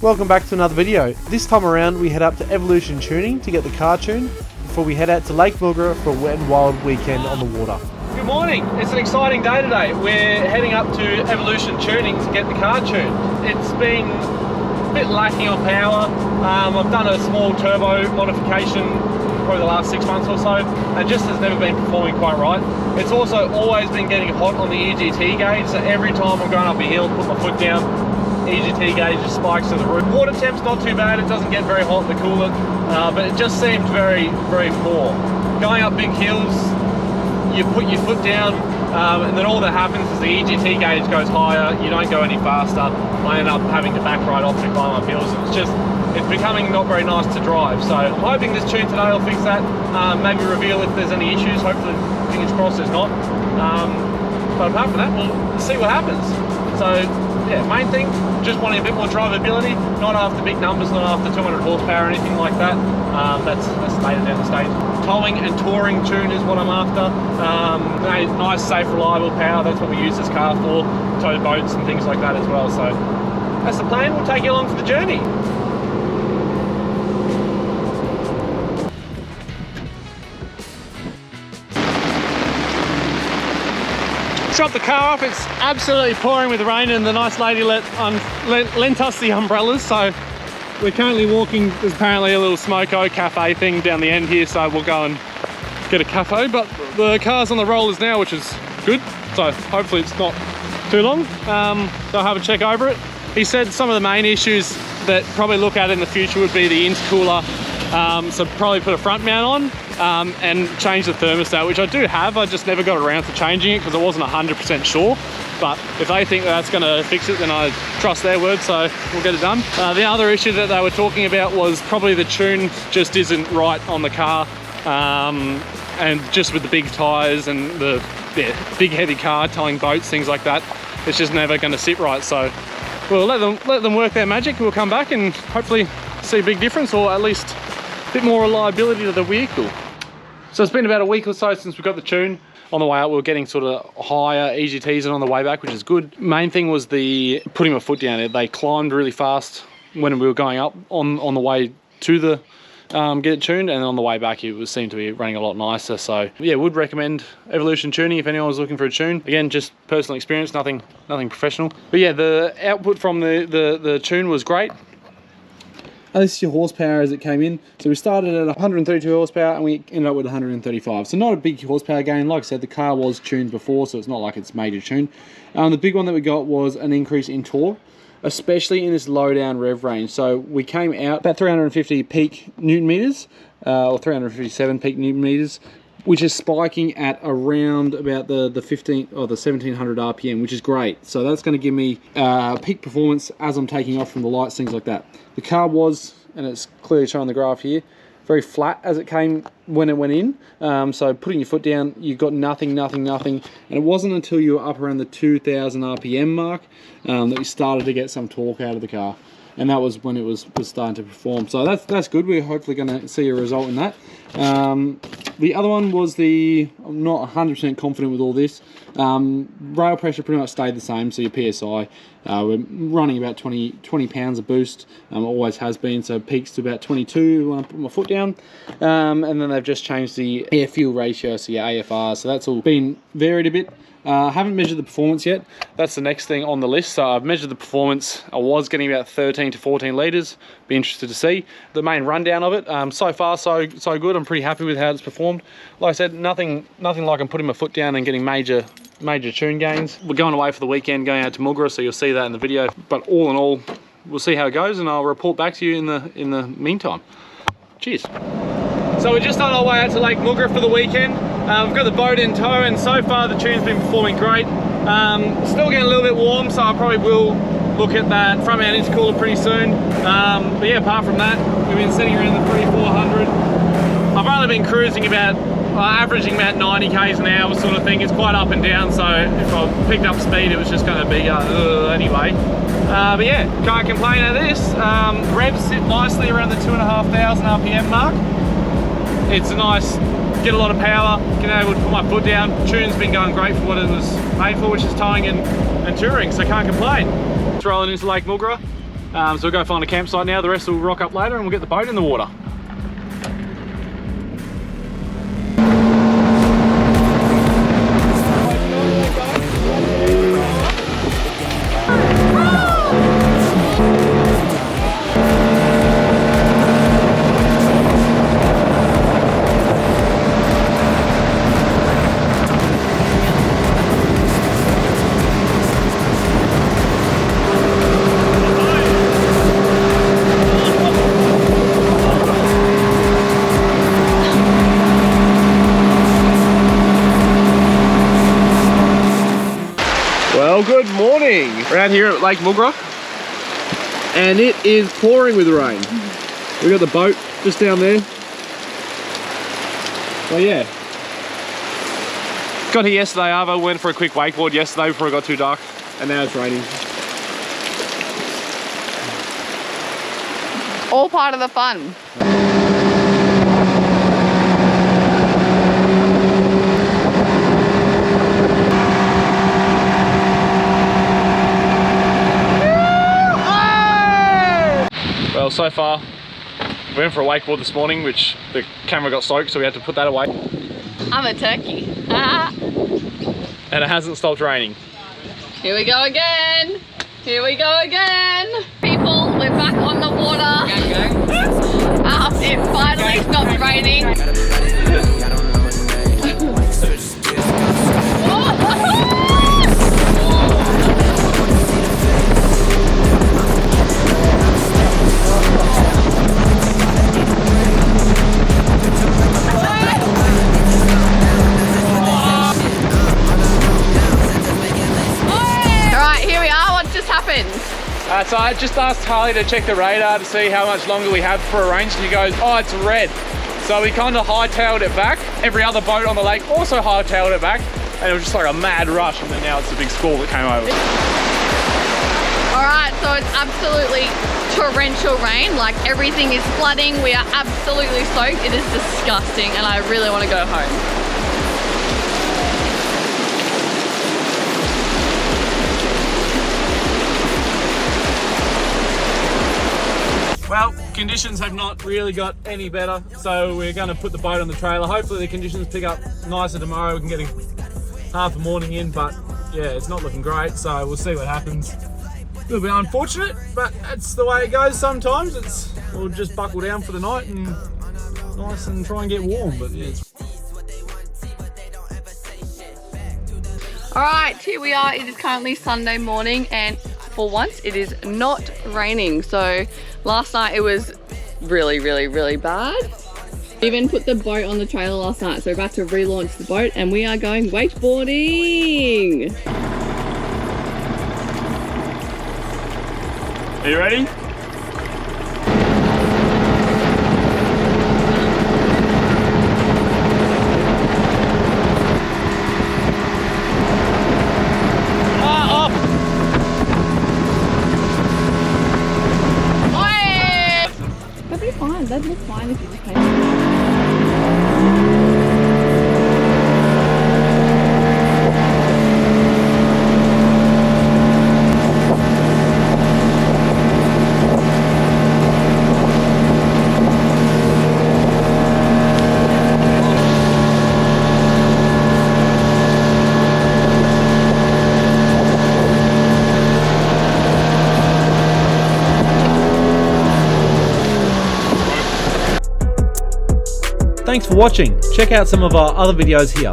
Welcome back to another video. This time around we head up to Evolution Tuning to get the car tuned before we head out to Lake Moogerah for a wet and wild weekend on the water. Good morning, it's an exciting day today. We're heading up to Evolution Tuning to get the car tuned. It's been a bit lacking on power. I've done a small turbo modification probably the last 6 months or so, and just has never been performing quite right. It's also always been getting hot on the EGT gauge, so every time I'm going up a hill, put my foot down, EGT gauge just spikes to the roof. Water temp's not too bad, it doesn't get very hot in the cooler, but it just seemed very, very poor. Going up big hills, you put your foot down, and then all that happens is the EGT gauge goes higher, you don't go any faster. I end up having to back right off to climb up hills, and it's becoming not very nice to drive. So I'm hoping this tune today will fix that, maybe reveal if there's any issues. Hopefully, fingers crossed there's not. But apart from that, we'll see what happens. So yeah, main thing, just wanting a bit more drivability, not after big numbers, not after 200 horsepower or anything like that. That's later down the stage. Towing and touring tune is what I'm after. Nice, safe, reliable power, that's what we use this car for. Tow boats and things like that as well. So that's the plan, we'll take you along for the journey. Dropped the car off, it's absolutely pouring with rain, and the nice lady lent us the umbrellas, so we're currently walking. There's apparently a little smoko cafe thing down the end here, so we'll go and get a cafe, but the car's on the rollers now, which is good, so hopefully it's not too long. So I'll have a check over it. He said some of the main issues that probably look at in the future would be the intercooler, so probably put a front mount on and change the thermostat, which I do have. I just never got around to changing it because I wasn't 100% sure. But if they think that's going to fix it, then I trust their word, so we'll get it done. The other issue that they were talking about was probably the tune just isn't right on the car, and just with the big tyres and the big heavy car towing boats, things like that, it's just never going to sit right. So we'll let them work their magic. We'll come back and hopefully see a big difference, or at least a bit more reliability to the vehicle. So it's been about a week or so since we got the tune. On the way out, we were getting sort of higher EGTs, and on the way back, which is good. Main thing was the putting my foot down. They climbed really fast when we were going up on the way to the get it tuned, and on the way back it seemed to be running a lot nicer. So yeah, would recommend Evolution Tuning if anyone was looking for a tune. Again, just personal experience, nothing professional. But yeah, the output from the tune was great. This is your horsepower as it came in. So we started at 132 horsepower and we ended up with 135. So not a big horsepower gain. Like I said, the car was tuned before, so it's not like it's major tuned. The big one that we got was an increase in torque, especially in this low down rev range. So we came out about 350 peak Newton meters, or 357 peak Newton meters, which is spiking at around about the 15 or the 1700 RPM, which is great. So that's going to give me peak performance as I'm taking off from the lights, things like that. The car was, and it's clearly shown on the graph here, very flat as it came when it went in. So putting your foot down, you got nothing, and it wasn't until you were up around the 2000 RPM mark that we started to get some torque out of the car, and that was when it was starting to perform. So that's good. We're hopefully going to see a result in that. The other one was I'm not 100% confident with all this. Rail pressure pretty much stayed the same, so your PSI, we're running about 20 pounds a boost, always has been, so peaks to about 22 when I put my foot down. And then they've just changed the air fuel ratio, so your AFR, so that's all been varied a bit. I haven't measured the performance yet. That's the next thing on the list. So I've measured the performance. I was getting about 13 to 14 litres. Be interested to see the main rundown of it. So far, so good. I'm pretty happy with how it's performed. Like I said, nothing like I'm putting my foot down and getting major tune gains. We're going away for the weekend, going out to Moogerah, so you'll see that in the video. But all in all, we'll see how it goes, and I'll report back to you in the meantime. Cheers. So we're just on our way out to Lake Moogerah for the weekend. We've got the boat in tow, and so far the tune's been performing great. Still getting a little bit warm, so I probably will look at that front mount intercooler pretty soon. But yeah, apart from that, we've been sitting around the 300-400. I've only been cruising about, averaging about 90 k's an hour sort of thing. It's quite up and down, so if I picked up speed, it was just going to be anyway. But yeah, can't complain at this. Revs sit nicely around the 2,500 RPM mark. It's a nice, get a lot of power, can able to put my foot down. Tune's been going great for what it was made for, which is towing and touring, so can't complain. It's rolling into Lake Moogerah. So we'll go find a campsite now. The rest will rock up later and we'll get the boat in the water. Well, good morning. We're out here at Lake Moogerah and it is pouring with rain. We've got the boat just down there. So yeah. Got here yesterday, Arvo went for a quick wakeboard yesterday before it got too dark, and now it's raining. All part of the fun. Well, so far, we went for a wakeboard this morning, which the camera got soaked, so we had to put that away. I'm a turkey. And it hasn't stopped raining. Here we go again. Here we go again. People, we're back on the water. It finally stopped raining. So I just asked Harley to check the radar to see how much longer we have for a range, and he goes, oh, it's red. So we kind of hightailed it back. Every other boat on the lake also hightailed it back, and it was just like a mad rush, and then now it's a big squall that came over. Alright, so it's absolutely torrential rain, like everything is flooding, we are absolutely soaked, it is disgusting, and I really want to go home. Well, conditions have not really got any better, so we're going to put the boat on the trailer. Hopefully the conditions pick up nicer tomorrow. We can get half a morning in, but yeah, it's not looking great, so we'll see what happens. A little bit unfortunate, but that's the way it goes sometimes. We'll just buckle down for the night and nice and try and get warm, but yeah. Alright, here we are. It is currently Sunday morning, and for once it is not raining. So last night it was really bad. Even put the boat on the trailer last night, so we're about to relaunch the boat and we are going wakeboarding. Are you ready? That'd look fine if you just pay. Thanks for watching. Check out some of our other videos here.